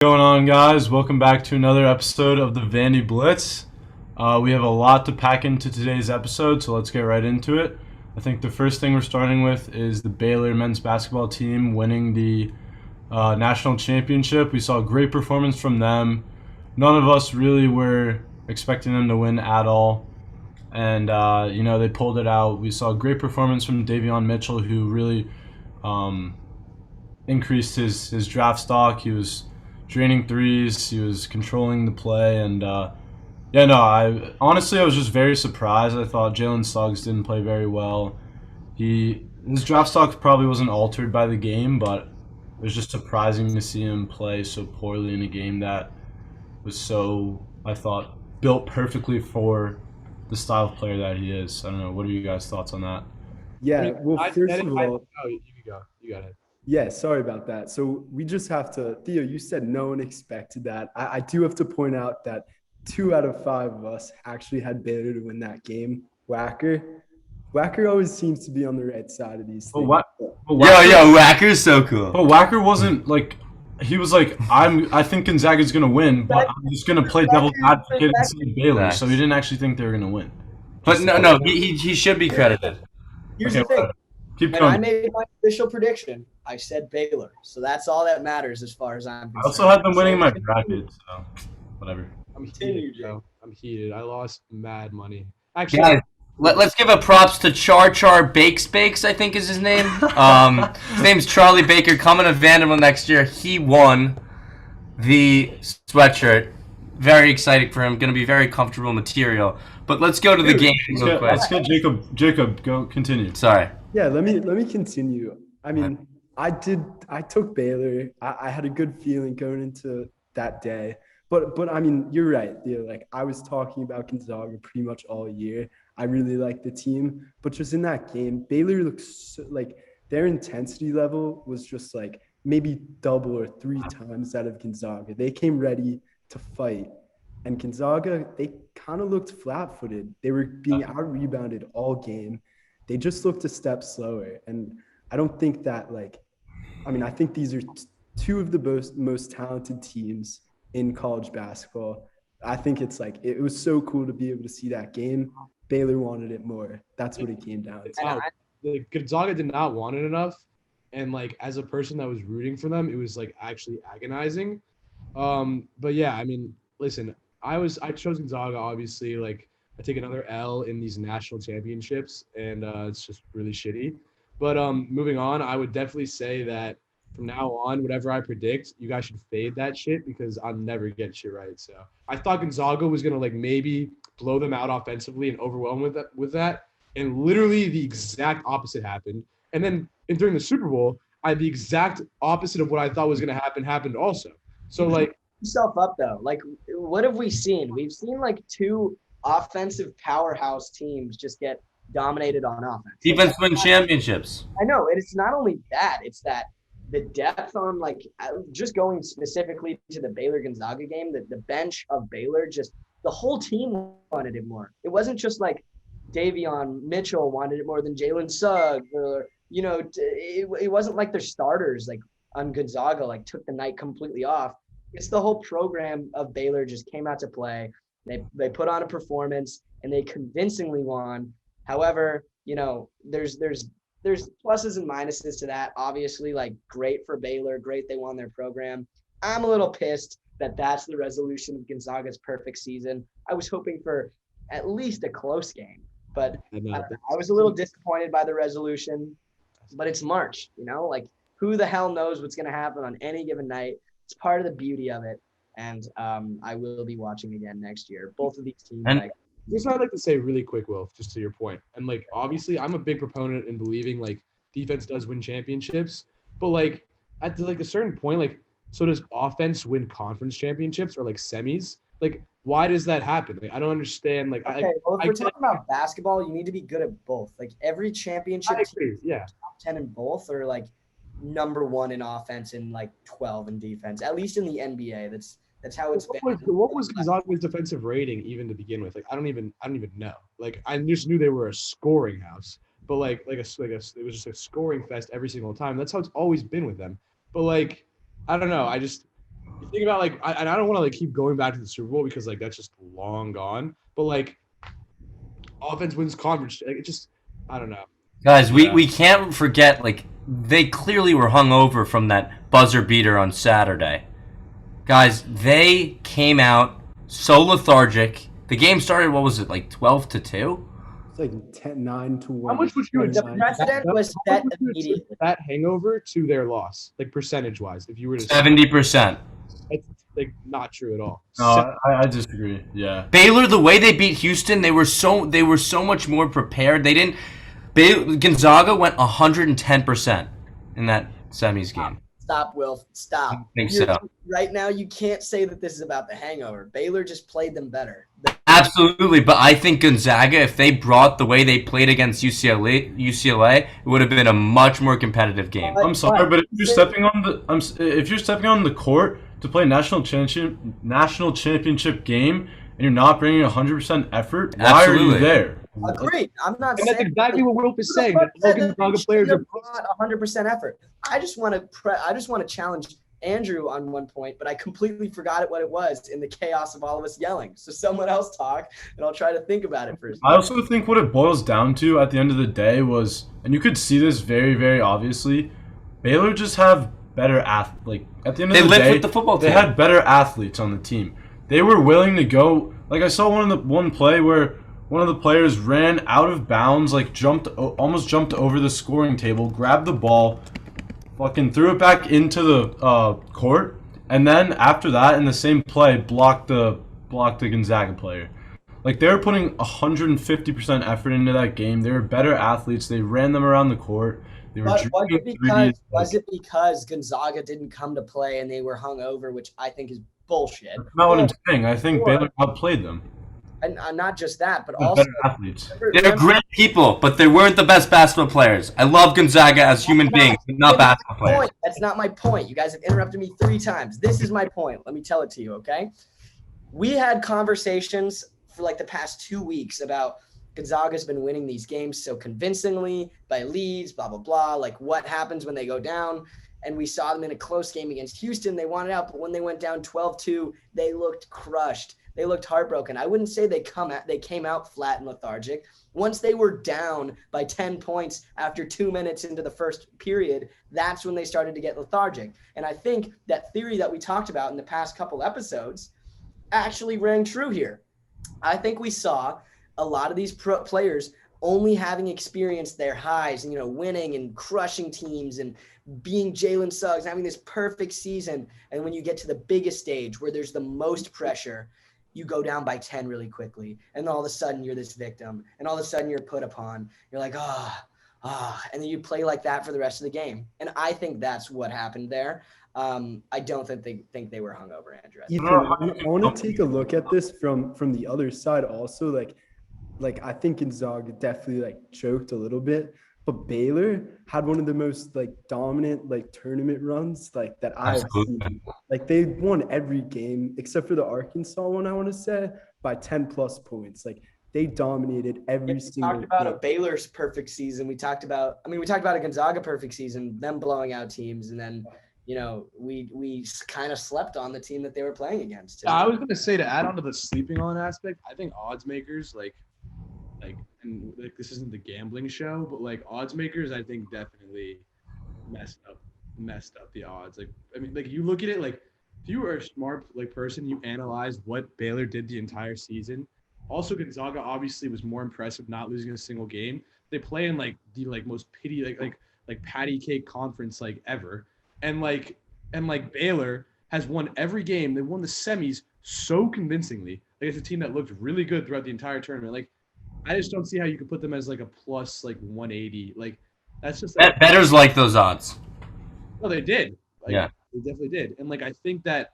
Going on, guys? Welcome back to another episode of the Vandy Blitz. We have a lot to pack into today's episode, so let's get right into it. I think the first thing we're starting with is the Baylor men's basketball team winning the national championship. We saw a great performance from them. None of us really were expecting them to win at all, and they pulled it out. We saw a great performance from Davion Mitchell, who really increased his draft stock. He was draining threes. He was controlling the play, and I honestly I was just very surprised. I thought Jalen Suggs didn't play very well. His draft stock probably wasn't altered by the game, but it was just surprising to see him play so poorly in a game that was so, I thought, built perfectly for the style of player that he is. I don't know. What are you guys' thoughts on that? Yeah, well, first of all, oh, you can go. You got it. yeah, sorry about that. So we just have to, Theo, you said no one expected that. I do have to point out that 2 out of 5 of us actually had Baylor to win that game. Whacker always seems to be on the right side of these But things. what? Yo, Wacker's so cool. But Wacker wasn't like he was like I think Gonzaga's gonna win, but I'm just gonna play devil's advocate and say Baylor. So he didn't actually think they were gonna win. But no, he should be credited. Here's Okay, the thing. Keep When I going. made my official prediction, I said Baylor. So that's all that matters as far as I'm concerned. I also had them winning my bracket, so whatever. I'm Continue, heated, Jake. bro. I'm heated. I lost mad money. Actually, Guys, let's give a props to Char Bakes, I think is his name. His name's Charlie Baker, coming to Vanderbilt next year. He won the sweatshirt. Very exciting for him. Going to be very comfortable material. But let's go to the game real quick. Let's get Jacob. Jacob, go continue. Sorry. Yeah, let me continue. I mean, I took Baylor. I had a good feeling going into that day. But I mean, you're right, Theo. Like, I was talking about Gonzaga pretty much all year. I really like the team, but just in that game, Baylor looks so, like their intensity level was just like maybe double or 3 times that of Gonzaga. They came ready to fight, and Gonzaga, they kind of looked flat-footed. They were being out-rebounded all game. They just looked a step slower, and I don't think that I think these are two of the most talented teams in college basketball. I think it's like it was so cool to be able to see that game. Baylor wanted it more. That's what it came down to. the Gonzaga did not want it enough, and like as a person that was rooting for them, it was like actually agonizing. But yeah, I mean, listen, I chose Gonzaga. Obviously, like I take another L in these national championships, and it's just really shitty. But moving on, I would definitely say that from now on, whatever I predict, you guys should fade that shit because I'll never get shit right. So I thought Gonzaga was gonna like maybe blow them out offensively and overwhelm with that, and literally the exact opposite happened. And then during the Super Bowl, the exact opposite of what I thought was gonna happen happened also. So like Yourself up though. Like, what have we seen? We've seen like 2 offensive powerhouse teams just get dominated on offense. Defense win championships. I know it's not only that; it's that the depth on just going specifically to the Baylor Gonzaga game, the bench of Baylor, just the whole team wanted it more. It wasn't just like Davion Mitchell wanted it more than Jalen Suggs, or it wasn't like their starters like on Gonzaga like took the night completely off. It's the whole program of Baylor just came out to play. They put on a performance and they convincingly won. However, there's pluses and minuses to that. Obviously, like great for Baylor, great they won their program. I'm a little pissed that that's the resolution of Gonzaga's perfect season. I was hoping for at least a close game, but I was a little disappointed by the resolution. But it's March, like who the hell knows what's going to happen on any given night. It's part of the beauty of it, and I will be watching again next year. Both of these teams. Here's what I'd like to say really quick, Will, just to your point. And like obviously I'm a big proponent in believing like defense does win championships, but like at like a certain point, like so does offense win conference championships or like semis? Like why does that happen? Like I don't understand. Like okay, well if we're talking about basketball, you need to be good at both. Like every championship team, yeah, top 10 in both, or like number 1 in offense and like 12 in defense. At least in the NBA, that's how it's been. What was Gonzaga's defensive rating even to begin with? Like I don't even know. Like I just knew they were a scoring house, but it was just a scoring fest every single time. That's how it's always been with them. But like I don't know. You think about like, and I don't want to like keep going back to the Super Bowl because like that's just long gone. But like, offense wins conference. Like, it just, I don't know. Guys, we can't forget, like, they clearly were hungover from that buzzer beater on Saturday. Guys, they came out so lethargic. The game started, what was it, like 12-2? It's like 9 to 1. How much would you The precedent was set immediately. that hangover to their loss, like percentage wise? If you were to 70%. it's like not true at all. No, I disagree. Yeah. Baylor, the way they beat Houston, they were so much more prepared. They didn't. Gonzaga went 110% in that semis game. Stop, Will. Stop. I think so. Right now, you can't say that this is about the hangover. Baylor just played them better. Absolutely, but I think Gonzaga, if they brought the way they played against UCLA, it would have been a much more competitive game. I'm sorry, but if you're stepping on the court to play national championship game and you're not bringing 100% effort, why are you there? Agreed. I'm not And saying that's exactly what Wilp is saying. That all Gonzaga players are brought 100% effort. I just want to challenge Andrew on one point, but I completely forgot what it was in the chaos of all of us yelling. So someone else talk, and I'll try to think about it for a second. I also think what it boils down to at the end of the day was, and you could see this very, very obviously, Baylor just have better athletes. Like at the end of the day, live with the football team. They had better athletes on the team. They were willing to go. Like I saw one play where one of the players ran out of bounds, like almost jumped over the scoring table, grabbed the ball, fucking threw it back into the court, and then after that, in the same play, blocked the Gonzaga player. Like they were putting 150% effort into that game. They were better athletes. They ran them around the court. They were Was it because Gonzaga didn't come to play and they were hungover, which I think is bullshit? That's not what I'm saying. I think Baylor outplayed them. And not just that, but They're also better athletes. They're great people, but they weren't the best basketball players. I love Gonzaga as human beings, but not basketball players. That's not my point. You guys have interrupted me 3 times. This is my point. Let me tell it to you, okay? We had conversations for like the past 2 weeks about Gonzaga's been winning these games so convincingly by leads, blah, blah, blah. Like what happens when they go down? And we saw them in a close game against Houston. They won it out, but when they went down 12-2, they looked crushed. They looked heartbroken. I wouldn't say they came out flat and lethargic. Once they were down by 10 points after 2 minutes into the first period, that's when they started to get lethargic. And I think that theory that we talked about in the past couple episodes actually rang true here. I think we saw a lot of these players only having experienced their highs and, winning and crushing teams and being Jalen Suggs, having this perfect season. And when you get to the biggest stage where there's the most pressure, you go down by 10 really quickly. And then all of a sudden you're this victim. And all of a sudden you're put upon. You're like, and then you play like that for the rest of the game. And I think that's what happened there. I don't think they were hungover, Andrew. Ethan, I want to take a look at this from the other side also. Like I think Gonzaga definitely choked a little bit, but Baylor had one of the most dominant tournament runs that I've seen. They won every game except for the Arkansas one, I want to say, by 10 plus points. They dominated every single game. We talked about a Baylor's perfect season. We talked about a Gonzaga perfect season, them blowing out teams, and then we kind of slept on the team that they were playing against. I was going to say, to add on to the sleeping on aspect, I think odds makers this isn't the gambling show, but odds makers, I think definitely messed up the odds. You look at it, if you were a smart person, you analyze what Baylor did the entire season. Also, Gonzaga obviously was more impressive, not losing a single game. They play in the most pity patty cake conference ever, and Baylor has won every game. They won the semis so convincingly. It's a team that looked really good throughout the entire tournament. I just don't see how you could put them as a plus 180. That's just bettors like those odds. No, they did. Yeah, they definitely did. And I think that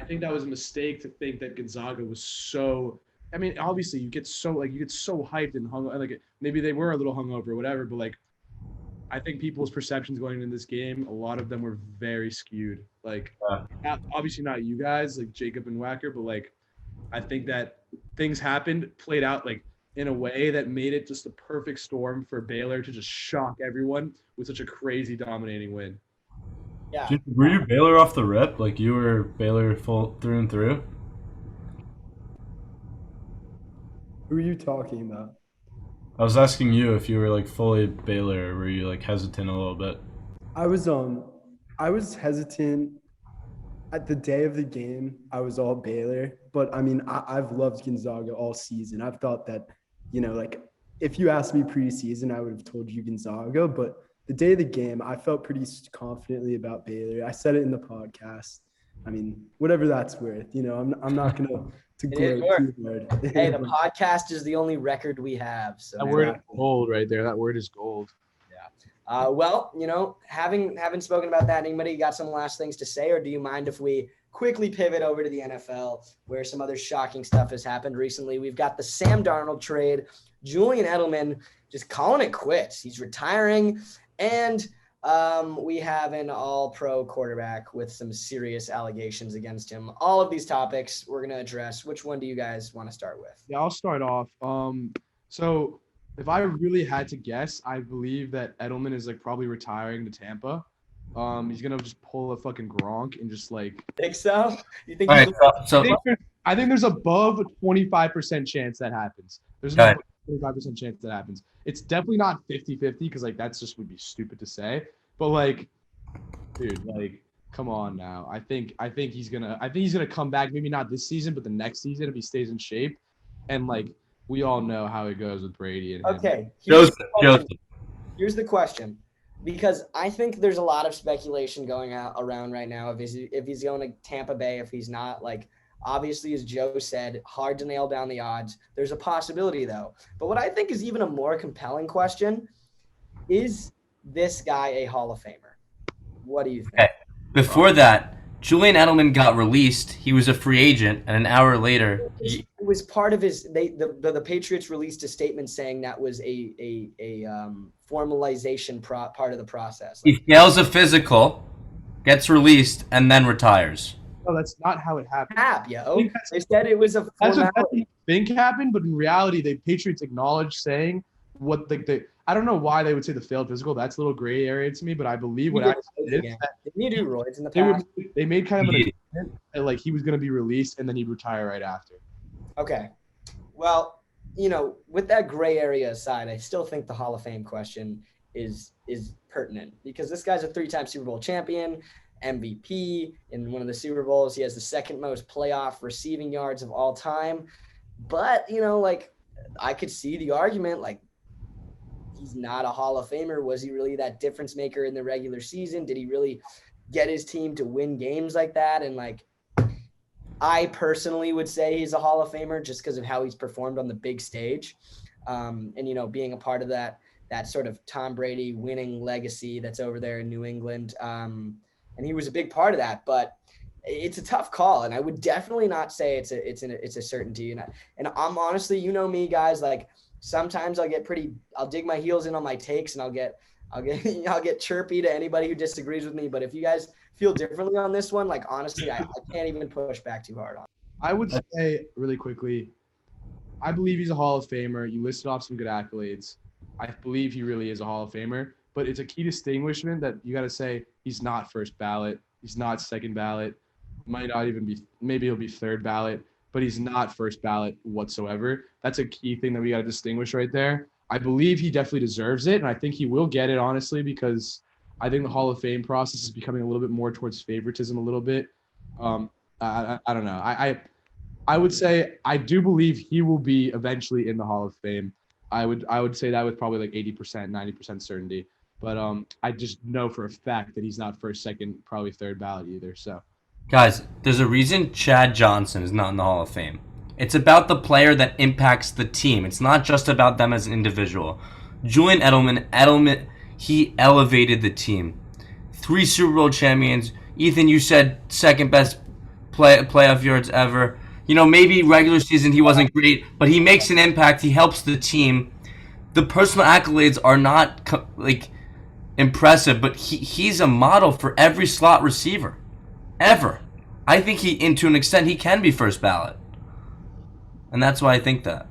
was a mistake to think that Gonzaga was so. I mean, obviously you get so hyped and hung. Maybe they were a little hungover or whatever, but I think people's perceptions going into this game, a lot of them were very skewed. Obviously not you guys, Jacob and Wacker, but I think that things played out in a way that made it just a perfect storm for Baylor to just shock everyone with such a crazy dominating win. Yeah. Were you Baylor off the rip? Like you were Baylor full through and through? Who are you talking about? I was asking you if you were like fully Baylor, or were you like hesitant a little bit? I was hesitant at the day of the game. I was all Baylor, but I mean, I've loved Gonzaga all season. I've thought that, like if you asked me preseason, I would have told you Gonzaga, but the day of the game, I felt pretty confidently about Baylor. I said it in the podcast. I mean, whatever that's worth, I'm not gonna to It is gloat too hard. Hey, the podcast is the only record we have. So That word is gold right there. That word is gold. well, having spoken about that, anybody got some last things to say, or do you mind if we quickly pivot over to the NFL, where some other shocking stuff has happened recently? We've got the Sam Darnold trade, Julian Edelman just calling it quits. He's retiring, and we have an all-pro quarterback with some serious allegations against him. All of these topics we're going to address. Which one do you guys want to start with? Yeah, I'll start off. So if I really had to guess, I believe that Edelman is like probably retiring to Tampa. He's gonna just pull a fucking Gronk and just like. Think so? You think? All right, so I think there's above 25% chance that happens. There's a 25% chance that happens. It's definitely not 50-50 because like that's just would be stupid to say. But like, dude, like, come on now. I think he's gonna come back. Maybe not this season, but the next season if he stays in shape. And like we all know how it goes with Brady and him. Okay. Here's the question. Because I think there's a lot of speculation going around right now if he's going to Tampa Bay, if he's not. Like, obviously, as Joe said, hard to nail down the odds. There's a possibility, though. But what I think is even a more compelling question, is this guy a Hall of Famer? What do you think? Okay. Before that, Julian Edelman got released. He was a free agent, and an hour later, It was part of his. The Patriots released a statement saying that was a formalization part of the process. he fails a physical, gets released, and then retires. No, that's not how it happened. They said it was a That's what formality. you think happened, but in reality, the Patriots acknowledged saying what I don't know why they would say the failed physical. That's a little gray area to me, but I believe what actually is that Didn't you do roids in the past? they made kind of an agreement that like he was going to be released and then he'd retire right after. Okay. Well, with that gray area aside, I still think the Hall of Fame question is pertinent because this guy's a 3-time Super Bowl champion, MVP in one of the Super Bowls. He has the second most playoff receiving yards of all time. But, like I could see the argument, like he's not a Hall of Famer. Was he really that difference maker in the regular season? Did he really get his team to win games like that? And like, I personally would say he's a Hall of Famer just because of how he's performed on the big stage. And, being a part of that sort of Tom Brady winning legacy that's over there in New England. And he was a big part of that, but it's a tough call. And I would definitely not say it's a certainty. And I'm honestly, me guys, like sometimes I'll dig my heels in on my takes and I'll get chirpy to anybody who disagrees with me. But if you guys feel differently on this one, like honestly, I can't even push back too hard on it. I would say really quickly, I believe he's a Hall of Famer. You listed off some good accolades. I believe he really is a Hall of Famer, but it's a key distinguishment that you got to say he's not first ballot. He's not second ballot. Might not even be, maybe he'll be third ballot, but he's not first ballot whatsoever. That's a key thing that we got to distinguish right there. I believe he definitely deserves it, and I think he will get it, honestly, because I think the Hall of Fame process is becoming a little bit more towards favoritism a little bit. I don't know. I would say I do believe he will be eventually in the Hall of Fame. I would say that with probably like 80%, 90% certainty. But I just know for a fact that he's not first, second, probably third ballot either. So, Guys, there's a reason Chad Johnson is not in the Hall of Fame. It's about the player that impacts the team. It's not just about them as an individual. Julian Edelman, he elevated the team. 3 Super Bowl champions. Ethan, you said second best playoff yards ever. Maybe regular season he wasn't great, but he makes an impact. He helps the team. The personal accolades are not impressive, but he's a model for every slot receiver ever. I think to an extent, he can be first ballot, and that's why I think that.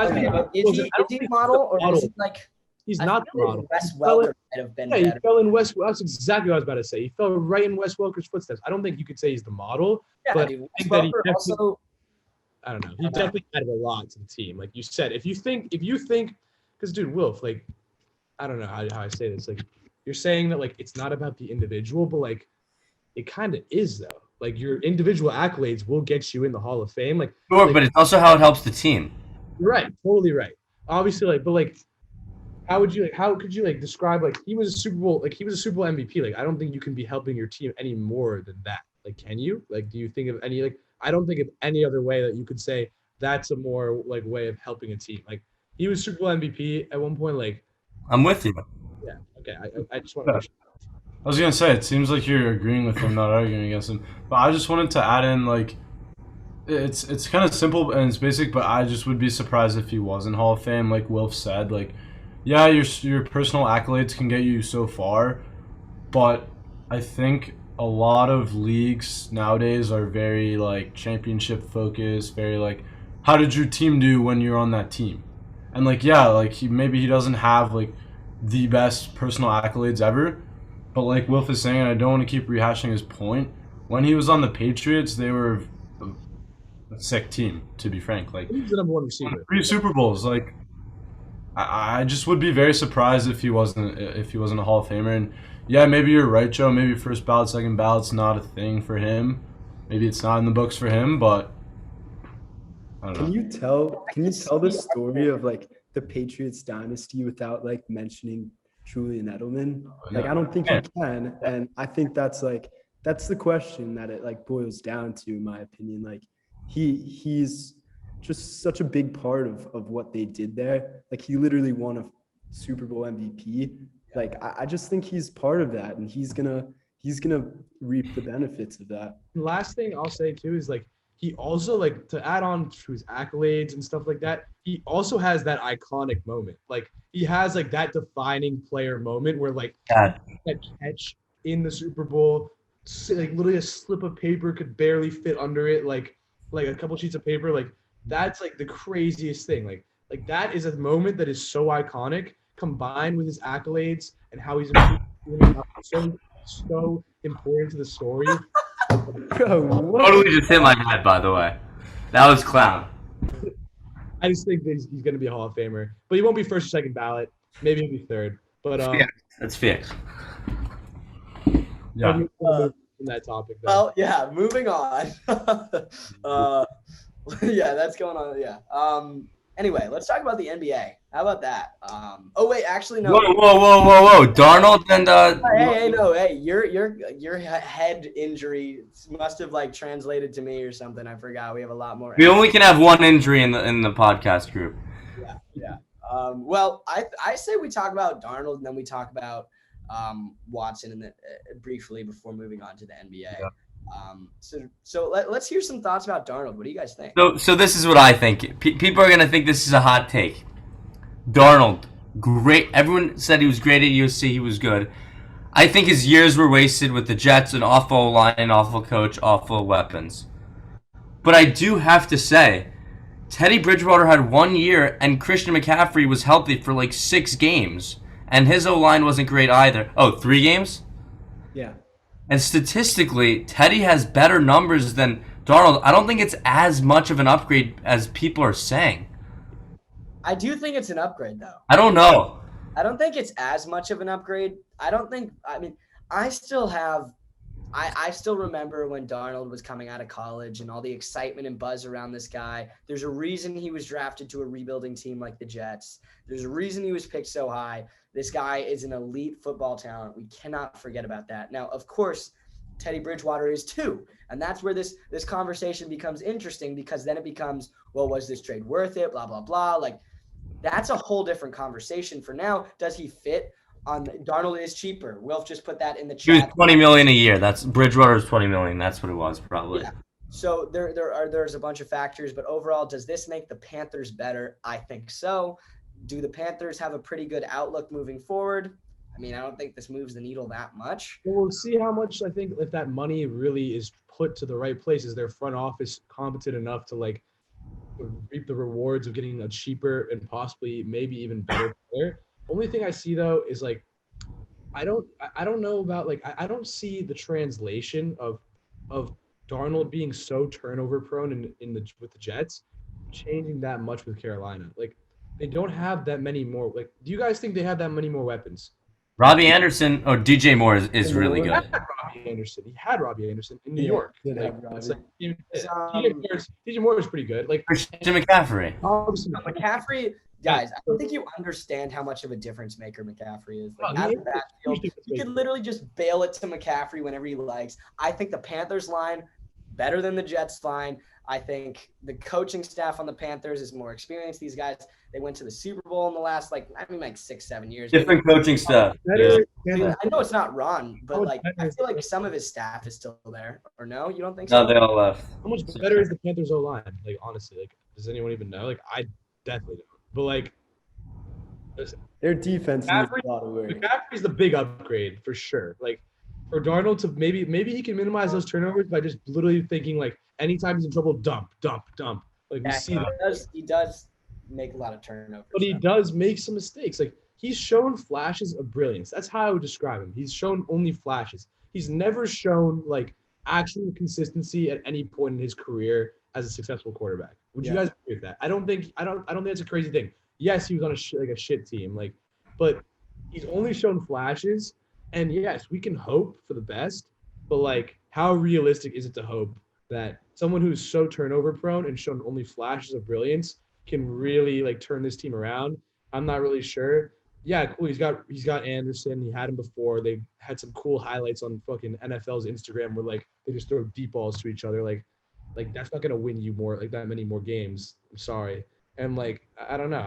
Is he a model, or is he like He's I not the feel like model. Wes He fell in- Welker might have been Yeah, he better. fell in Wes. That's exactly what I was about to say. He fell right in Wes Welker's footsteps. I don't think you could say he's the model, Yeah, but dude. I Wes think that he Welker definitely, also. I don't know. He definitely added a lot to the team. Like you said, if you think, because dude, Wilf, like, I don't know how I say this. Like, you're saying that like it's not about the individual, but like it kind of is though. Like your individual accolades will get you in the Hall of Fame. Like, Sure, but it's also how it helps the team. you're right, totally right. Obviously, like, but like, how could you like describe like he was a Super Bowl MVP? Like, I don't think you can be helping your team any more than that. Like, can you? Like, do you think of any like? I don't think of any other way that you could say that's a more like way of helping a team. Like, he was Super Bowl MVP at one point. Like, I'm with you. yeah, okay. I just want to make sure. I was gonna say, it seems like you're agreeing with him, not arguing against him. But I just wanted to add in, like, it's kind of simple and it's basic, but I just would be surprised if he wasn't Hall of Fame. Like Wilf said, like, yeah, your personal accolades can get you so far, but I think a lot of leagues nowadays are very like championship focused, very like, how did your team do when you're on that team? And like, yeah, like maybe he doesn't have like the best personal accolades ever, but like Wilf is saying, and I don't want to keep rehashing his point. When he was on the Patriots, they were a sick team, to be frank. Like, He's the number one receiver. 3 Super Bowls. Like, I just would be very surprised if he wasn't a Hall of Famer. And yeah, maybe you're right, Joe. Maybe first ballot, second ballot's not a thing for him. Maybe it's not in the books for him, but I don't know. Can you tell the story of like the Patriots dynasty without like mentioning Julian Edelman? Like, I don't think you can, and I think that's the question that it like boils down to, in my opinion. Like, he's just such a big part of what they did there. Like, he literally won a Super Bowl MVP. Like, I just think he's part of that, and he's gonna reap the benefits of that. Last thing I'll say too is like he also like to add on to his accolades and stuff like that. He also has that iconic moment. Like he has like that defining player moment where like God. that catch in the Super Bowl, like literally a slip of paper could barely fit under it. Like a couple sheets of paper. Like that's like the craziest thing. Like that is a moment that is so iconic, combined with his accolades and how he's so important to the story. Bro, what? Totally just hit my head, by the way. That was clown. I just think that he's going to be a Hall of Famer, but he won't be first or second ballot. Maybe he'll be third. But That's fixed. Yeah. from that topic. Though. Well, yeah. Moving on. Yeah, that's going on. Yeah. Anyway, let's talk about the NBA. How about that? Oh wait, actually no. Whoa. Darnold and Hey, your head injury must have like translated to me or something. I forgot. We have a lot more. we only can have one injury in the podcast group. Yeah. Well, I say we talk about Darnold and then we talk about Watson and briefly before moving on to the NBA. Yeah. So let's hear some thoughts about Darnold. What do you guys think? So this is what I think. People are gonna think this is a hot take. Darnold, great. Everyone said he was great at USC. He was good. I think his years were wasted with the Jets, an awful line, awful coach, awful weapons. But I do have to say, Teddy Bridgewater had 1 year, and Christian McCaffrey was healthy for like 6 games, and his O-line wasn't great either. Oh, 3 games? Yeah. And statistically, Teddy has better numbers than Darnold. I don't think it's as much of an upgrade as people are saying. I do think it's an upgrade, though. I don't know. I don't think it's as much of an upgrade. I still remember when Darnold was coming out of college and all the excitement and buzz around this guy. There's a reason he was drafted to a rebuilding team like the Jets. There's a reason he was picked so high. This guy is an elite football talent. We cannot forget about that. Now, of course, Teddy Bridgewater is too. And that's where this conversation becomes interesting, because then it becomes, well, was this trade worth it? Blah, blah, blah. Like, that's a whole different conversation. For now, does he fit? Darnold is cheaper. Wilf just put that in the chat. He was $20 million a year. That's Bridgewater's $20 million. That's what it was, probably. Yeah. So there's a bunch of factors, but overall, does this make the Panthers better? I think so. Do the Panthers have a pretty good outlook moving forward? I mean, I don't think this moves the needle that much. We'll see how much, I think, if that money really is put to the right place. Is their front office competent enough to like reap the rewards of getting a cheaper and possibly maybe even better player? Only thing I see though is like I don't know about like I don't see the translation of Darnold being so turnover prone in the with the Jets changing that much with Carolina. Like they don't have that many more. Like, do you guys think they have that many more weapons? Robbie Anderson or DJ Moore is really He good. had Robbie Anderson. He had Robbie Anderson in New Yeah, York. did Like, have Robbie. it's like, Um, DJ Moore is pretty good. Like Christian McCaffrey. obviously, McCaffrey, guys, I don't think you understand how much of a difference maker McCaffrey is. Like, Oh, out he of the is. backfield, Huge you can literally just bail it to McCaffrey whenever he likes. I think the Panthers line better than the Jets line. I think the coaching staff on the Panthers is more experienced. These guys, they went to the Super Bowl in the last like 6-7 years. Different coaching staff. better. I know it's not Ron, but How much like better I is feel the- like some of his staff is still there. Or no, you don't think so? No, they all left. How much better is the Panthers O line? Like honestly, like does anyone even know? Like I definitely don't. But like, listen, Their defense needs a lot of work. McCaffrey's the big upgrade for sure. Like for Darnold to maybe he can minimize those turnovers by just literally thinking like anytime he's in trouble, dump. Like we Yeah, see that. he does make a lot of turnovers. But he though. does make some mistakes. Like he's shown flashes of brilliance. That's how I would describe him. He's shown only flashes. He's never shown like actual consistency at any point in his career as a successful quarterback. Would you Yeah. guys agree with that? I don't think that's a crazy thing. Yes, he was on a shit team, like, but he's only shown flashes. And yes, we can hope for the best, but like, how realistic is it to hope that someone who's so turnover prone and shown only flashes of brilliance can really like turn this team around? I'm not really sure. Yeah, cool. He's got Anderson. He had him before. They had some cool highlights on fucking NFL's Instagram where like they just throw deep balls to each other. Like that's not gonna win you more like that many more games. I'm sorry. And like I don't know.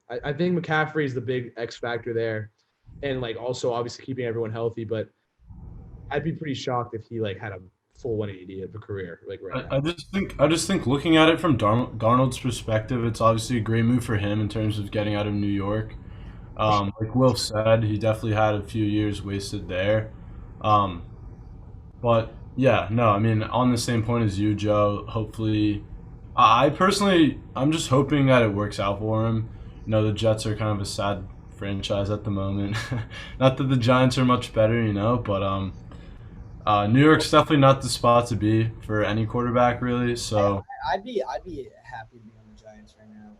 I think McCaffrey is the big X factor there, and like also obviously keeping everyone healthy. But I'd be pretty shocked if he like had a full 180 of a career like right now. I just think looking at it from Darnold's perspective, it's obviously a great move for him in terms of getting out of New York. Like Will said, he definitely had a few years wasted there. But yeah, no, I mean, on the same point as you, Joe, hopefully, I'm just hoping that it works out for him. You know, the Jets are kind of a sad franchise at the moment. Not that the Giants are much better, you know, but New York's definitely not the spot to be for any quarterback, really. So I'd be happy to be on the Giants right now.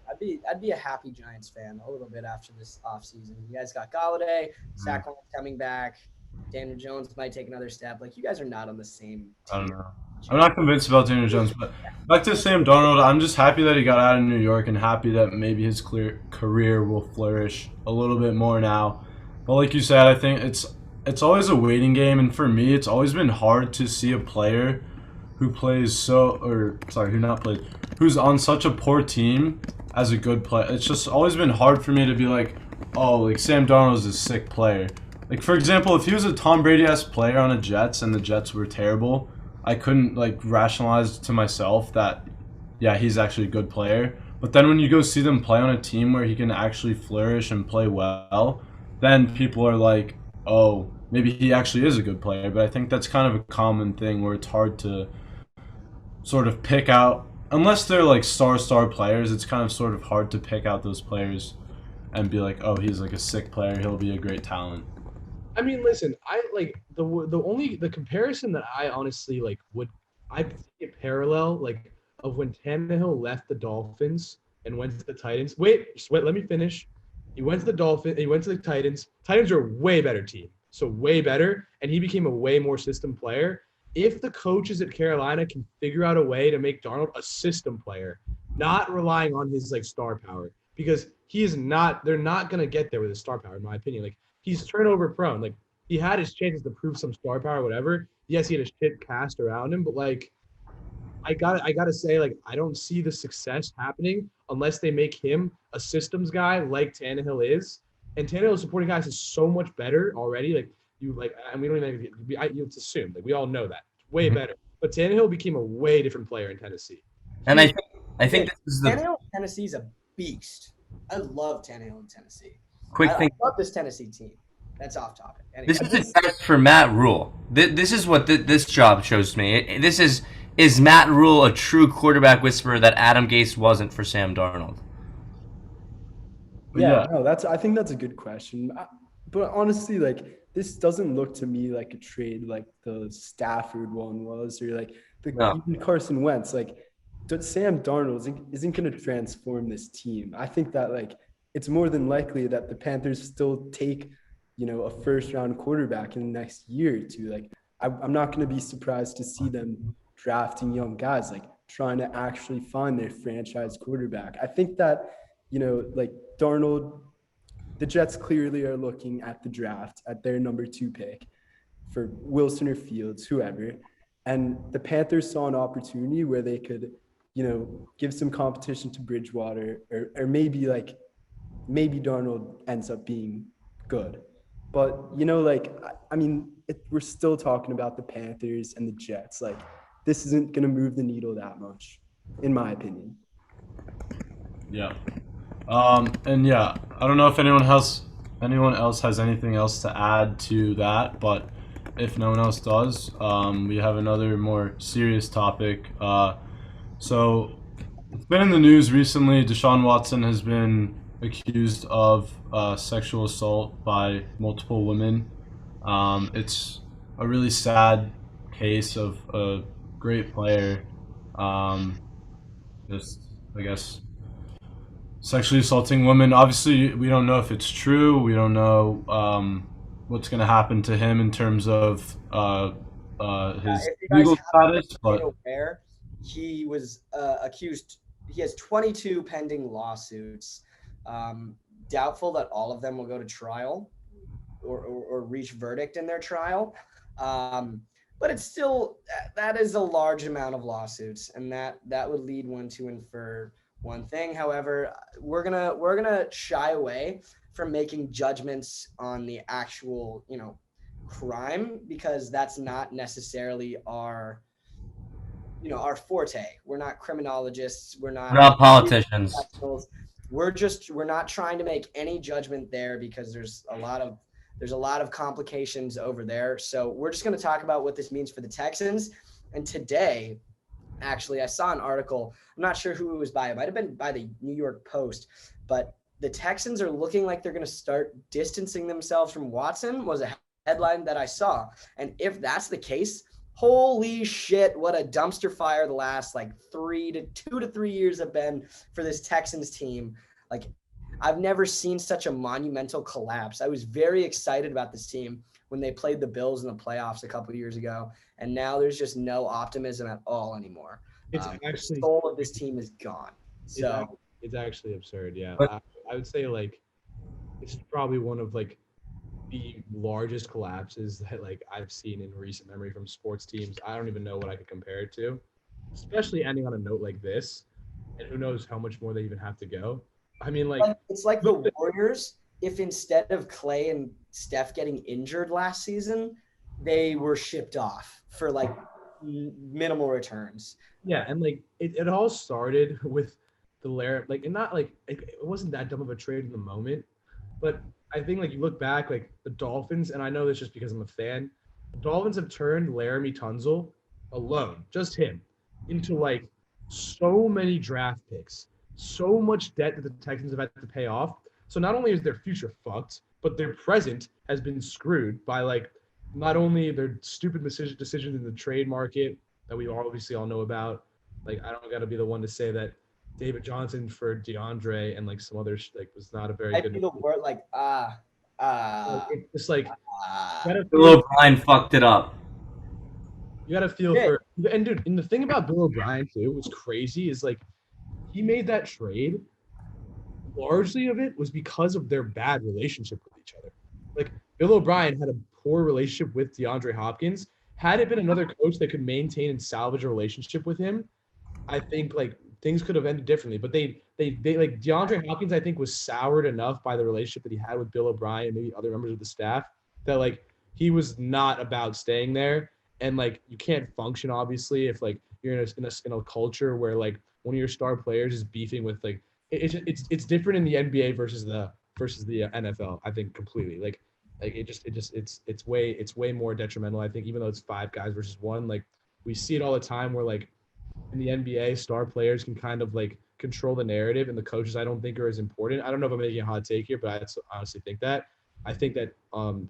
I'd be a happy Giants fan a little bit after this offseason. You guys got Galladay, Saquon's coming back. Daniel Jones might take another step. Like you guys are not on the same team. I don't know. I'm not convinced about Daniel Jones, but back to Sam Darnold, I'm just happy that he got out of New York and happy that maybe his career will flourish a little bit more now. But like you said, I think it's always a waiting game, and for me, it's always been hard to see a player who's on such a poor team as a good player. It's just always been hard for me to be like, oh, like Sam Darnold is a sick player. Like for example, if he was a Tom Brady-esque player on the Jets and the Jets were terrible, I couldn't like rationalize to myself that, yeah, he's actually a good player. But then when you go see them play on a team where he can actually flourish and play well, then people are like, oh, maybe he actually is a good player. But I think that's kind of a common thing where it's hard to sort of pick out, unless they're like star players, it's kind of sort of hard to pick out those players and be like, oh, he's like a sick player, he'll be a great talent. I mean, listen, I like the comparison that I honestly like I see a parallel like of when Tannehill left the Dolphins and went to the Titans. Wait, let me finish. He went to the Dolphins. He went to the Titans. Titans are a way better team, so way better, and he became a way more system player. If the coaches at Carolina can figure out a way to make Darnold a system player, not relying on his like star power, because they're not gonna get there with his star power, in my opinion. Like he's turnover prone. Like he had his chances to prove some star power, whatever. Yes, he had a shit cast around him, but like I gotta say, like I don't see the success happening unless they make him a systems guy like Tannehill is. And Tannehill's supporting guys is so much better already. Like and we don't even it's assumed. Like we all know that way better. But Tannehill became a way different player in Tennessee. And I think this is the Tannehill in Tennessee's a beast. I love Tannehill in Tennessee. quick I thing. love this Tennessee team. That's off topic. Anyway. This is a test for Matt Rule. This is what this job shows me. This is Matt Rule a true quarterback whisperer that Adam Gase wasn't for Sam Darnold? But Yeah, yeah, no, I think that's a good question. But honestly, like this doesn't look to me like a trade like the Stafford one was, or like the No. even Carson Wentz. Like Sam Darnold isn't going to transform this team. I think that like it's more than likely that the Panthers still take, a first round quarterback in the next year or two. Like I'm not going to be surprised to see them drafting young guys, like trying to actually find their franchise quarterback. I think that, like Darnold, the Jets clearly are looking at the draft at their number 2 pick for Wilson or Fields, whoever. And the Panthers saw an opportunity where they could, give some competition to Bridgewater, or maybe Darnold ends up being good. But, we're still talking about the Panthers and the Jets. Like, this isn't going to move the needle that much, in my opinion. yeah. And yeah, I don't know if anyone else has anything else to add to that, but if no one else does, we have another more serious topic. So it's been in the news recently. Deshaun Watson has been accused of sexual assault by multiple women. It's a really sad case of a great player. Just, I guess, sexually assaulting women. Obviously, we don't know if it's true. We don't know what's going to happen to him in terms of his If you guys legal haven't status. been But aware, he was accused. He has 22 pending lawsuits. Doubtful that all of them will go to trial or reach verdict in their trial. But it's still, that is a large amount of lawsuits, and that would lead one to infer one thing. However, we're gonna shy away from making judgments on the actual, crime, because that's not necessarily our forte. We're not criminologists. We're Not politicians. professionals. We're not trying to make any judgment there, because there's a lot of complications over there. So we're just going to talk about what this means for the Texans. And today, actually, I saw an article. I'm not sure who it was by. It might have been by the New York Post, but the Texans are looking like they're going to start distancing themselves from Watson, was a headline that I saw. And if that's the case, holy shit, what a dumpster fire the last 2 to 3 years have been for this Texans team. Like, I've never seen such a monumental collapse. I was very excited about this team when they played the Bills in the playoffs a couple of years ago, and now there's just no optimism at all anymore. It's actually the soul of this team is gone. So it's actually absurd. Yeah, But- I would say it's probably one of the largest collapses that I've seen in recent memory from sports teams. I don't even know what I could compare it to, especially ending on a note like this, and who knows how much more they even have to go. I mean, it's like the Warriors, if instead of Clay and Steph getting injured last season, they were shipped off for minimal returns. yeah, and it all started with the Lair, and not it wasn't that dumb of a trade in the moment, but I think you look back, the Dolphins, and I know this just because I'm a fan, the Dolphins have turned Laramie Tunsil alone, just him, into so many draft picks, so much debt that the Texans have had to pay off. So not only is their future fucked, but their present has been screwed by not only their stupid decisions in the trade market that we obviously all know about. I don't got to be the one to say that David Johnson for DeAndre and some others was not a very I good. feel the word It's just Bill O'Brien fucked it up. you gotta feel for, and dude, and the thing about Bill O'Brien too was crazy is he made that trade. Largely of it was because of their bad relationship with each other. Bill O'Brien had a poor relationship with DeAndre Hopkins. Had it been another coach that could maintain and salvage a relationship with him, I think things could have ended differently. But they DeAndre Hopkins, I think, was soured enough by the relationship that he had with Bill O'Brien and maybe other members of the staff that he was not about staying there. And you can't function obviously if you're in a culture where one of your star players is beefing with it's different in the NBA versus the NFL. I think completely it's way more detrimental. I think even though it's 5 guys versus 1, we see it all the time where in the NBA, star players can kind of control the narrative, and the coaches I don't think are as important. I don't know if I'm making a hot take here, but I honestly think that. I think that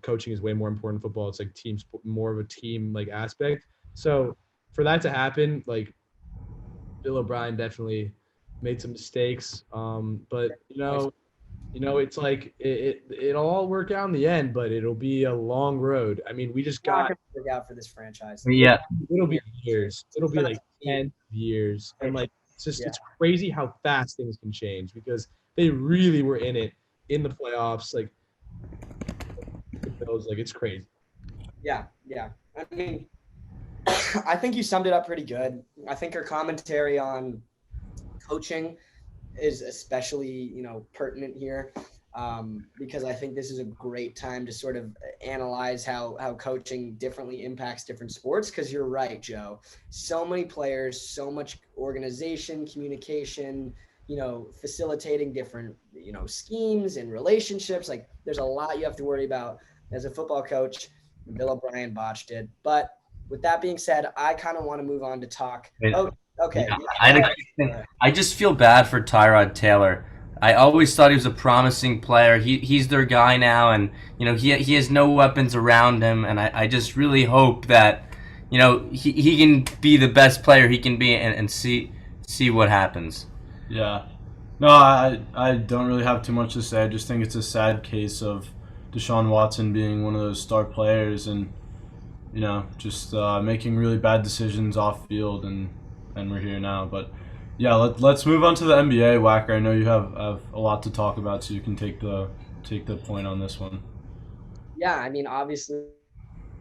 coaching is way more important in football. It's like more of a team like aspect. So for that to happen, like Bill O'Brien definitely made some mistakes. But it's like it'll all work out in the end, but it'll be a long road. I mean, we just It's not got gonna work out for this franchise. Yeah. it'll be years. It'll be like 10 years. And like it's crazy how fast things can change because they really were in it in the playoffs. Like the Bills, like it's crazy. Yeah. I mean, I think you summed it up pretty good. I think your commentary on coaching is especially, pertinent here because I think this is a great time to sort of analyze how coaching differently impacts different sports. Because you're right, Joe. So many players, so much organization, communication, facilitating different, schemes and relationships. Like there's a lot you have to worry about as a football coach. Bill O'Brien botched it. But with that being said, I kind of want to move on to talk. Okay. Yeah, I just feel bad for Tyrod Taylor. I always thought he was a promising player. He's their guy now, and he has no weapons around him. And I just really hope that he can be the best player he can be and see what happens. Yeah. No, I don't really have too much to say. I just think it's a sad case of Deshaun Watson being one of those star players and just making really bad decisions off field, and we're here now. But yeah, let's move on to the NBA. Wacker, I know you have a lot to talk about, so you can take the point on this one. Yeah, I mean, obviously,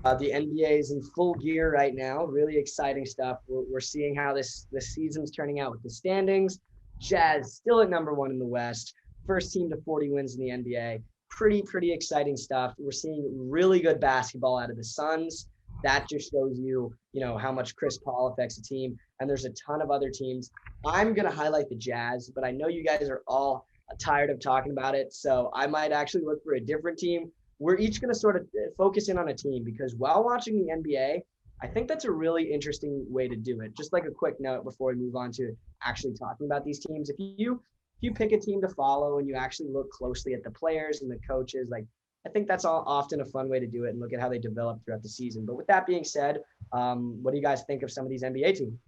the NBA is in full gear right now. Really exciting stuff. We're seeing how this season's turning out with the standings. Jazz still at number 1 in the West. First team to 40 wins in the NBA. Pretty exciting stuff. We're seeing really good basketball out of the Suns. That just shows you, how much Chris Paul affects a team. And there's a ton of other teams. I'm going to highlight the Jazz, but I know you guys are all tired of talking about it. So I might actually look for a different team. We're each going to sort of focus in on a team because while watching the NBA, I think that's a really interesting way to do it. Just like a quick note before we move on to actually talking about these teams. If you pick a team to follow and you actually look closely at the players and the coaches, like I think that's often a fun way to do it and look at how they develop throughout the season. But with that being said, what do you guys think of some of these NBA teams?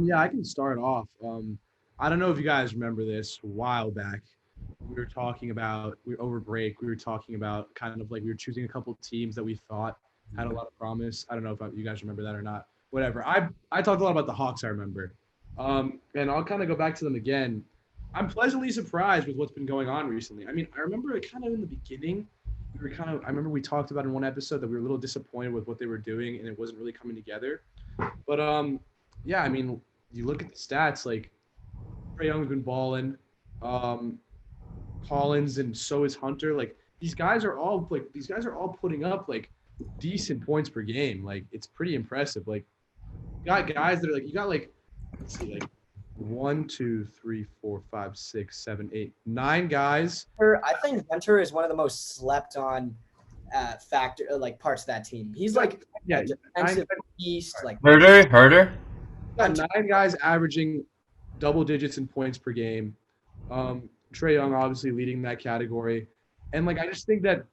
Yeah, I can start off. I don't know if you guys remember this a while back. We were talking about over break. We were talking about kind of like we were choosing a couple of teams that we thought had a lot of promise. I don't know if you guys remember that or not. Whatever. I talked a lot about the Hawks. I remember, and I'll kind of go back to them again. I'm pleasantly surprised with what's been going on recently. I mean, I remember it kind of in the beginning. I remember we talked about in one episode that we were a little disappointed with what they were doing and it wasn't really coming together. But yeah, I mean, you look at the stats, like Trae Young's been balling, Collins, and so is Hunter. Like these guys are all putting up like decent points per game. Like it's pretty impressive. Like you got guys that are like let's see, like 1, 2, 3, 4, 5, 6, 7, 8, 9 guys. I think Hunter is one of the most slept on parts of that team. He's like defensive beast. Like Herder. Got 9 guys averaging double digits in points per game. Trae Young obviously leading that category, and like I just think that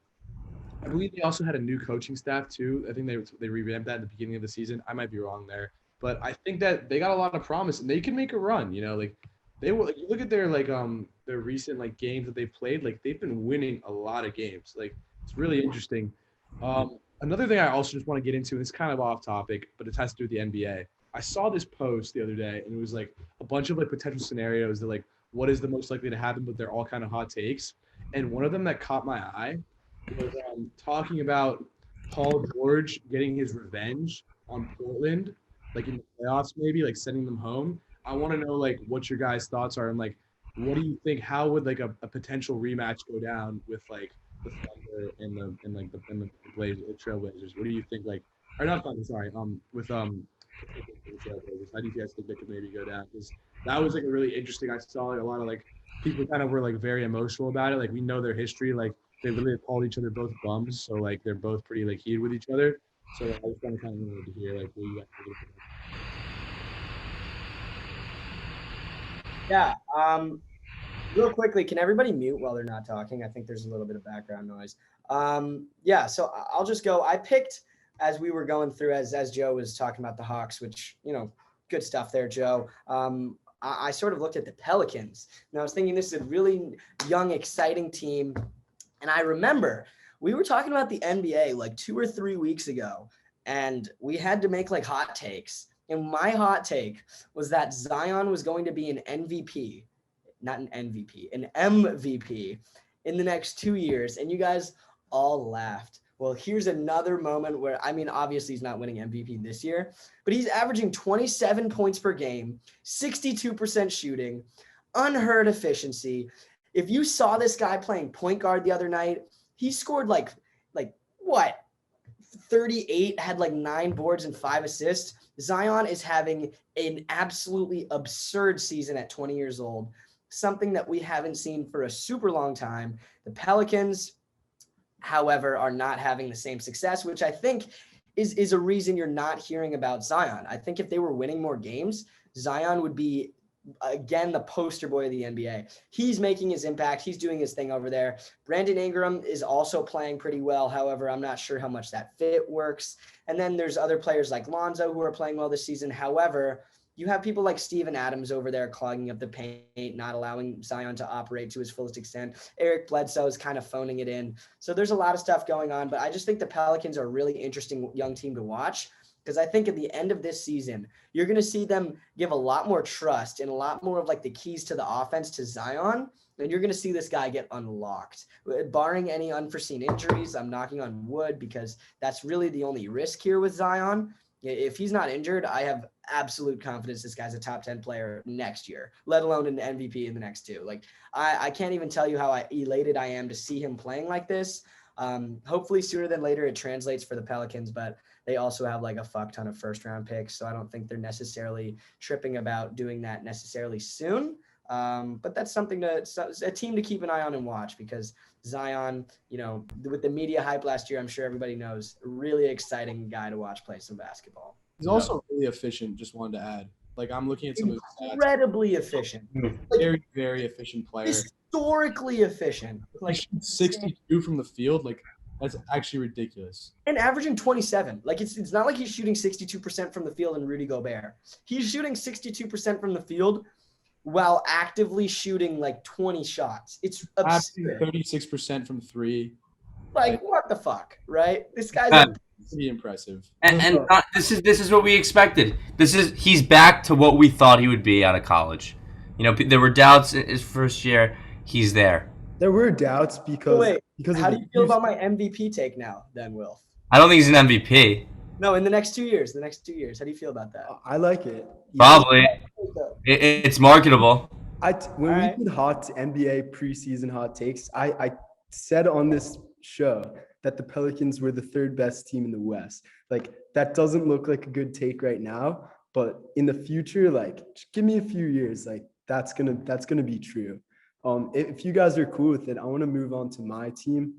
I believe they also had a new coaching staff too. I think they revamped that at the beginning of the season. I might be wrong there. But I think that they got a lot of promise and they can make a run, like they will. Like, you look at their their recent games that they've played, like they've been winning a lot of games. Like it's really interesting. Another thing I also just want to get into, and it's kind of off topic, but it has to do with the NBA. I saw this post the other day and it was like a bunch of potential scenarios that like what is the most likely to happen, but they're all kind of hot takes. And one of them that caught my eye was talking about Paul George getting his revenge on Portland. Like in the playoffs, maybe sending them home. I want to know what your guys' thoughts are and what do you think? How would a potential rematch go down with the Thunder and the Trailblazers? What do you think? Or not Thunder, sorry. With Trailblazers, how do you guys think that could maybe go down? Because that was a really interesting. I saw a lot of people kind of were very emotional about it. We know their history. They literally called each other both bums, so they're both pretty heated with each other. So I just kind of wanted to hear like what you guys think. Yeah. Real quickly, can everybody mute while they're not talking? I think there's a little bit of background noise. Yeah, so I'll just go. I picked as we were going through, as Joe was talking about the Hawks, which, good stuff there, Joe. I sort of looked at the Pelicans, and I was thinking this is a really young, exciting team. And I remember we were talking about the NBA like 2 or 3 weeks ago, and we had to make like hot takes. And my hot take was that Zion was going to be an MVP, not an MVP, an MVP in the next 2 years. And you guys all laughed. Well, here's another moment where, obviously he's not winning MVP this year, but he's averaging 27 points per game, 62% shooting, unheard efficiency. If you saw this guy playing point guard the other night, he scored like what? 38, had like 9 boards and 5 assists. Zion is having an absolutely absurd season at 20 years old, something that we haven't seen for a super long time. The Pelicans, however, are not having the same success, which I think is a reason you're not hearing about Zion. I think if they were winning more games, Zion would be, again, the poster boy of the NBA. He's making his impact. He's doing his thing over there. Brandon Ingram is also playing pretty well. However, I'm not sure how much that fit works. And then there's other players like Lonzo who are playing well this season. However, you have people like Steven Adams over there clogging up the paint, not allowing Zion to operate to his fullest extent. Eric Bledsoe is kind of phoning it in. So there's a lot of stuff going on, but I just think the Pelicans are a really interesting young team to watch, because I think at the end of this season, you're going to see them give a lot more trust and a lot more of like the keys to the offense to Zion. And you're going to see this guy get unlocked, barring any unforeseen injuries. I'm knocking on wood because that's really the only risk here with Zion. If he's not injured, I have absolute confidence this guy's a top 10 player next year, let alone an MVP in the next 2. Like, I can't even tell you how elated I am to see him playing like this. Hopefully sooner than later it translates for the Pelicans, but they also have like a fuck ton of first round picks. So I don't think they're necessarily tripping about doing that necessarily soon. But that's something a team to keep an eye on and watch, because Zion, with the media hype last year, I'm sure everybody knows, really exciting guy to watch play some basketball. He's also really efficient. Just wanted to add. Like, I'm looking at some of his stats. Incredibly efficient. Very, very efficient player. Historically efficient. Like 62 from the field. Like, that's actually ridiculous. And averaging 27. Like, it's not like he's shooting 62% from the field and Rudy Gobert. He's shooting 62% from the field while actively shooting like 20 shots. It's absurd. 36% from 3. Like, what the fuck, right? This guy's pretty impressive. And this is what we expected. He's back to what we thought he would be out of college. There were doubts in his first year. He's there. There were doubts because how do you feel about my MVP take now, then, Will? I don't think he's an MVP. No, in the next 2 years. How do you feel about that? I like it. Probably. It's marketable. When we did NBA preseason hot takes, I said on this show that the Pelicans were the 3rd best team in the West. Like, that doesn't look like a good take right now, but in the future, like, just give me a few years, like that's gonna be true. If you guys are cool with it, I want to move on to my team.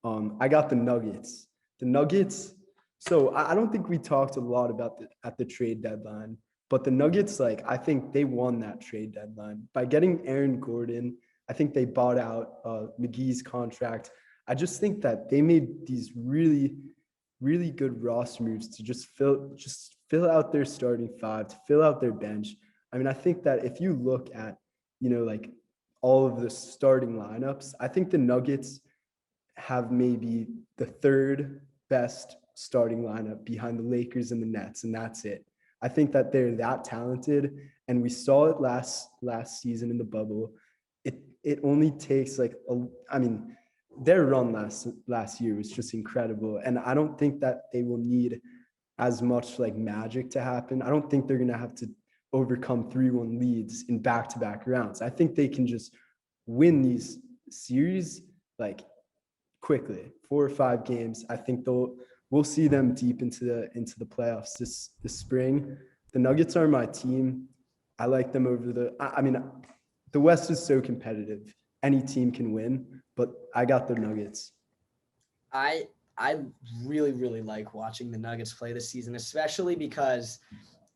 I got the Nuggets. The Nuggets. So I don't think we talked a lot about at the trade deadline, but the Nuggets, like, I think they won that trade deadline by getting Aaron Gordon. I think they bought out McGee's contract. I just think that they made these really, really good roster moves to just fill out their starting 5, to fill out their bench. I think that if you look at, like all of the starting lineups, I think the Nuggets have maybe the 3rd best starting lineup behind the Lakers and the Nets, and that's it. I think that they're that talented, and we saw it last season in the bubble. It only takes their run last year was just incredible, and I don't think that they will need as much like magic to happen. I don't think they're gonna have to overcome 3-1 leads in back-to-back rounds. I think they can just win these series like quickly, 4 or 5 games. I think we'll see them deep into the playoffs this spring. The Nuggets are my team. I like them over the West is so competitive. Any team can win, but I got the Nuggets. I I really, really like watching the Nuggets play this season, especially because,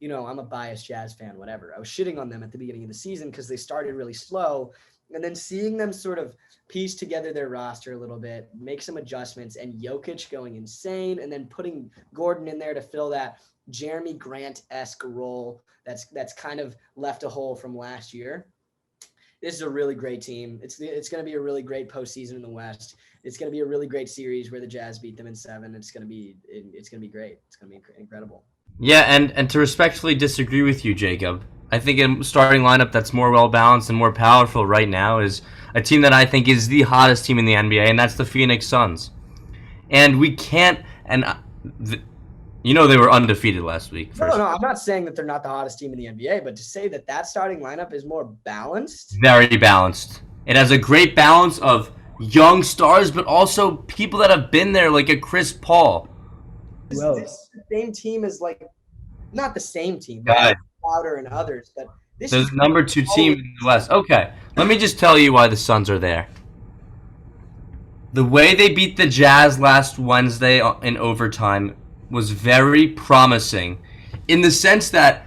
you know, I'm a biased Jazz fan, whatever. I was shitting on them at the beginning of the season because they started really slow. And then seeing them sort of piece together their roster a little bit, make some adjustments, and Jokic going insane, and then putting Gordon in there to fill that Jeremy Grant-esque role that's kind of left a hole from last year. This is a really great team. It's going to be a really great postseason in the West. It's going to be a really great series where the Jazz beat them in 7. It's going to be great. It's going to be incredible. Yeah, and to respectfully disagree with you, Jacob, I think a starting lineup that's more well-balanced and more powerful right now is a team that I think is the hottest team in the NBA, and that's the Phoenix Suns. And we can't – and you know they were undefeated last week. No, I'm not saying that they're not the hottest team in the NBA, but to say that starting lineup is more balanced. Very balanced. It has a great balance of young stars, but also people that have been there, like a Chris Paul. Well, It's the same team as, like, not the same team, God. Crowder and others, but this The is number 2 team in the West. Okay, let me just tell you why the Suns are there. The way they beat the Jazz last Wednesday in overtime was very promising in the sense that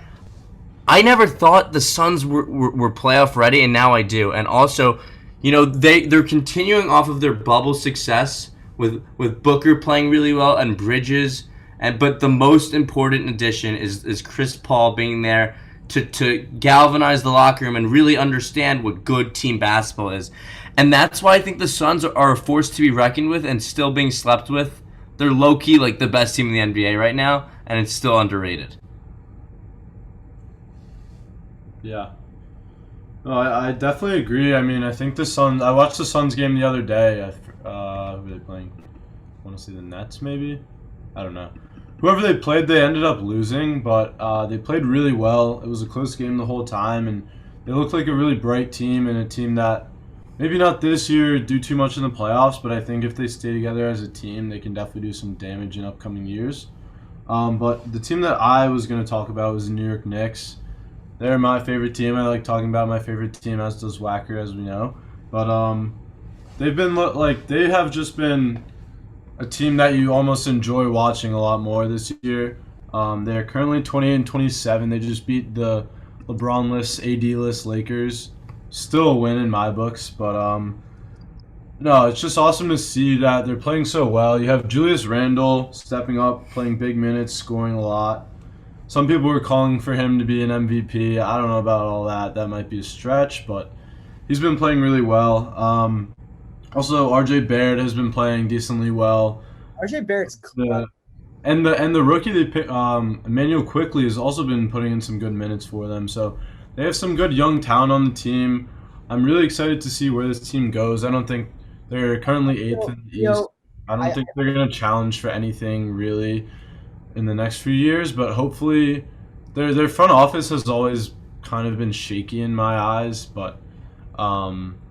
I never thought the Suns were playoff ready, and now I do. And also, you know, they're continuing off of their bubble success with Booker playing really well and Bridges, but the most important addition is Chris Paul being there to galvanize the locker room and really understand what good team basketball is. And that's why I think the Suns are a force to be reckoned with and still being slept with. They're low-key like the best team in the NBA right now, and it's still underrated. Yeah. No, I definitely agree. I mean, I think the Suns. I watched the Suns game the other day. Who are they playing? I want to see the Nets, maybe. I don't know. Whoever they played, they ended up losing, but they played really well. It was a close game the whole time, and they looked like a really bright team and a team that maybe not this year do too much in the playoffs, but I think if they stay together as a team, they can definitely do some damage in upcoming years. But the team that I was going to talk about was the New York Knicks. They're my favorite team. I like talking about my favorite team, as does Wacker, as we know. But they have just been a team that you almost enjoy watching a lot more this year. They're currently 28-27. They just beat the LeBron-less, AD-less Lakers. Still a win in my books, but no, it's just awesome to see that they're playing so well. You have Julius Randle stepping up, playing big minutes, scoring a lot. Some people were calling for him to be an MVP. I don't know about all that. That might be a stretch, but he's been playing really well. Also, RJ Barrett has been playing decently well. RJ Barrett's cool. And the rookie they picked, Emmanuel Quickly, has also been putting in some good minutes for them. So they have some good young talent on the team. I'm really excited to see where this team goes. I don't think they're currently 8th in the East. I don't think they're going to challenge for anything really in the next few years, but hopefully their front office has always kind of been shaky in my eyes, but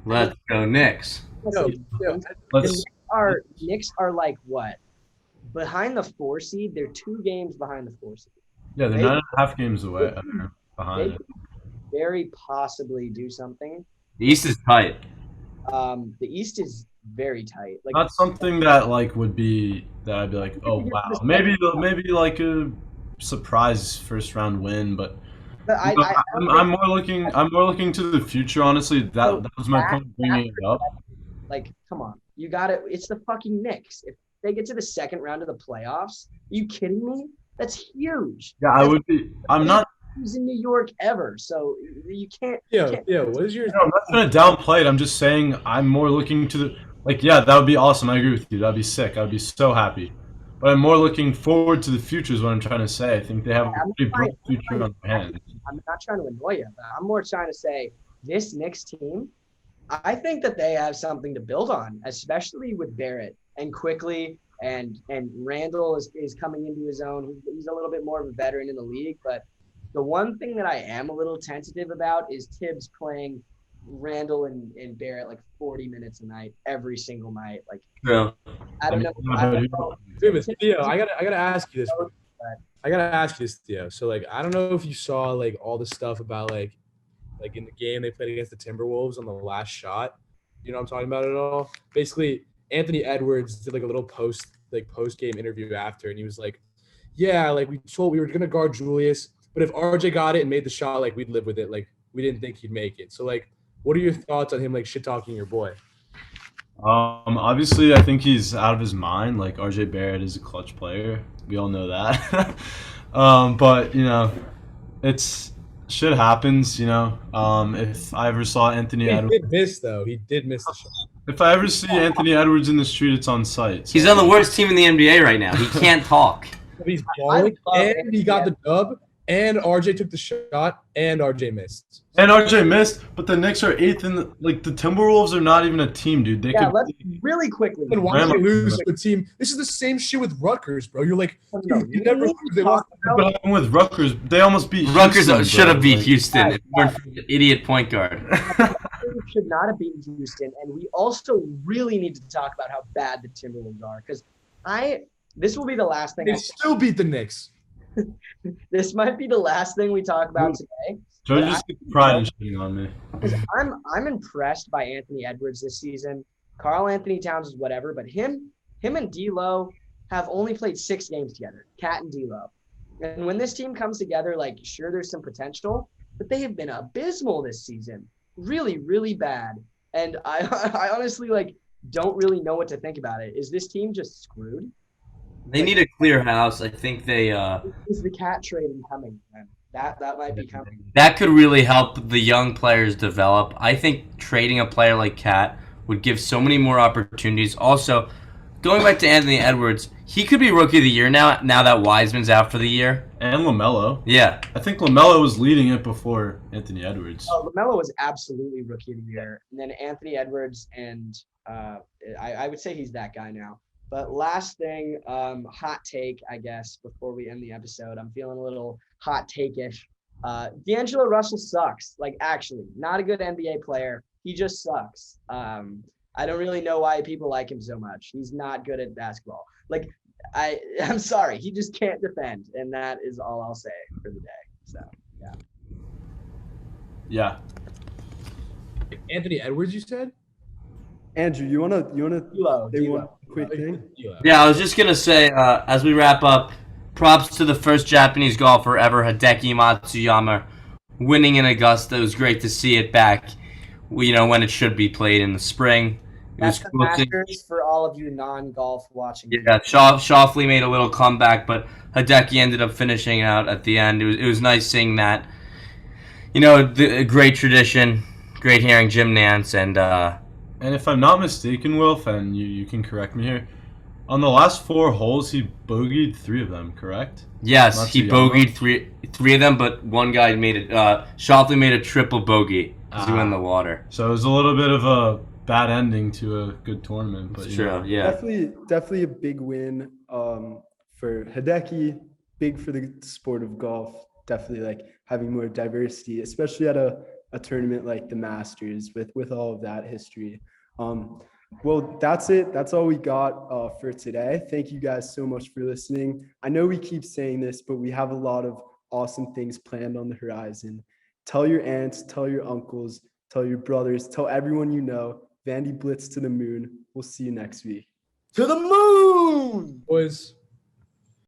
Let's go Knicks. Knicks are like what? Behind the 4 seed, they're 2 games behind the 4 seed. Yeah, they're 9.5 games away behind it. Very possibly do something. The East is tight. The East is very tight. Like, not something that would be that I'd be like, oh wow, maybe like a surprise first round win, but I'm more looking to the future. Honestly, that was my point of bringing it up. Like, come on, you got it. It's the fucking Knicks. If they get to the second round of the playoffs, are you kidding me? That's huge. Yeah, I would be. I'm not. Who's in New York ever? So you can't. Yeah. What is your? No, I'm not trying to downplay it. I'm just saying I'm more looking to the. Yeah, that would be awesome. I agree with you. That'd be sick. I'd be so happy. But I'm more looking forward to the future is what I'm trying to say. I think they have a pretty bright future on their hands. I'm not trying to annoy you, but I'm more trying to say this Knicks team, I think that they have something to build on, especially with Barrett and Quickly and Randall is coming into his own. He's a little bit more of a veteran in the league, but the one thing that I am a little tentative about is Tibbs playing Randall and Barrett like 40 minutes a night, every single night. Like, Yeah. I don't know. Theo, I gotta ask you this. I gotta ask you this, Theo. So I don't know if you saw all the stuff about like in the game they played against the Timberwolves on the last shot. You know what I'm talking about at all? Basically, Anthony Edwards did a little post like post game interview after, and he was like, "Yeah, like we were gonna guard Julius, but if RJ got it and made the shot, like we'd live with it. Like we didn't think he'd make it. So like, what are your thoughts on him like shit talking your boy?" Obviously, I think he's out of his mind. Like RJ Barrett is a clutch player. We all know that. But it's shit happens. If I ever saw Anthony He Edwards, did miss though. He did miss the shot. if I ever see Anthony Edwards in the street, it's on site. So. He's on the worst team in the NBA right now. He can't talk. He's balling, and he got the dub, and RJ took the shot, and RJ missed. And RJ missed, but the Knicks are 8th in the Timberwolves are not even a team, dude. They Yeah, could let's really quickly. And why did they lose to a team? This is the same shit with Rutgers, bro. You're like, you never lose. They lost. What happened with Rutgers? They almost beat Rutgers Houston, should have bro. beat Like, Houston. If it weren't for the idiot point guard. should not have beaten Houston, and we also really need to talk about how bad the Timberwolves are, because this will be the last thing. They still beat the Knicks. This might be the last thing we talk about today. Joe just gets pride in shitting on me. I'm impressed by Anthony Edwards this season. Karl Anthony Towns is whatever, but him and D'Lo have only played 6 games together. Cat and D'Lo, and when this team comes together, like sure there's some potential, but they have been abysmal this season. Really, really bad. And I honestly don't really know what to think about it. Is this team just screwed? They need a clear house. I think they Is the Cat trade coming? Man? That might be coming. that could really help the young players develop. I think trading a player like Cat would give so many more opportunities. Also, going back to Anthony Edwards, he could be Rookie of the Year now that Wiseman's out for the year. And LaMelo. Yeah. I think LaMelo was leading it before Anthony Edwards. LaMelo was absolutely Rookie of the Year. And then Anthony Edwards, and I would say he's that guy now. But last thing, hot take, I guess, before we end the episode. I'm feeling a little hot take-ish. D'Angelo Russell sucks. Like, actually, not a good NBA player. He just sucks. I don't really know why people like him so much. He's not good at basketball. Like, I'm sorry. He just can't defend. And that is all I'll say for the day. So, yeah. Yeah. Anthony Edwards, you said? Andrew, you wanna say one quick thing? Yeah, I was just going to say, as we wrap up, props to the first Japanese golfer ever, Hideki Matsuyama, winning in Augusta. It was great to see it back, when it should be played in the spring. That's the Masters for all of you non-golf watching. Yeah, Shoffley made a little comeback, but Hideki ended up finishing out at the end. It was nice seeing that. A great tradition, great hearing Jim Nance, and if I'm not mistaken, Wilf, and you can correct me here, on the last 4 holes, he bogeyed 3 of them, correct? yes, he bogeyed three of them, but one guy made it. Shoffley made a triple bogey because he went in the water. So it was a little bit of a bad ending to a good tournament. But True, yeah. Definitely a big win for Hideki, big for the sport of golf. Definitely having more diversity, especially at a tournament like the Masters with all of that history. Well, that's it. That's all we got for today. Thank you guys so much for listening. I know we keep saying this, but we have a lot of awesome things planned on the horizon. Tell your aunts, tell your uncles, tell your brothers, tell everyone you know. Vandy Blitz to the moon. We'll see you next week. To the moon, boys.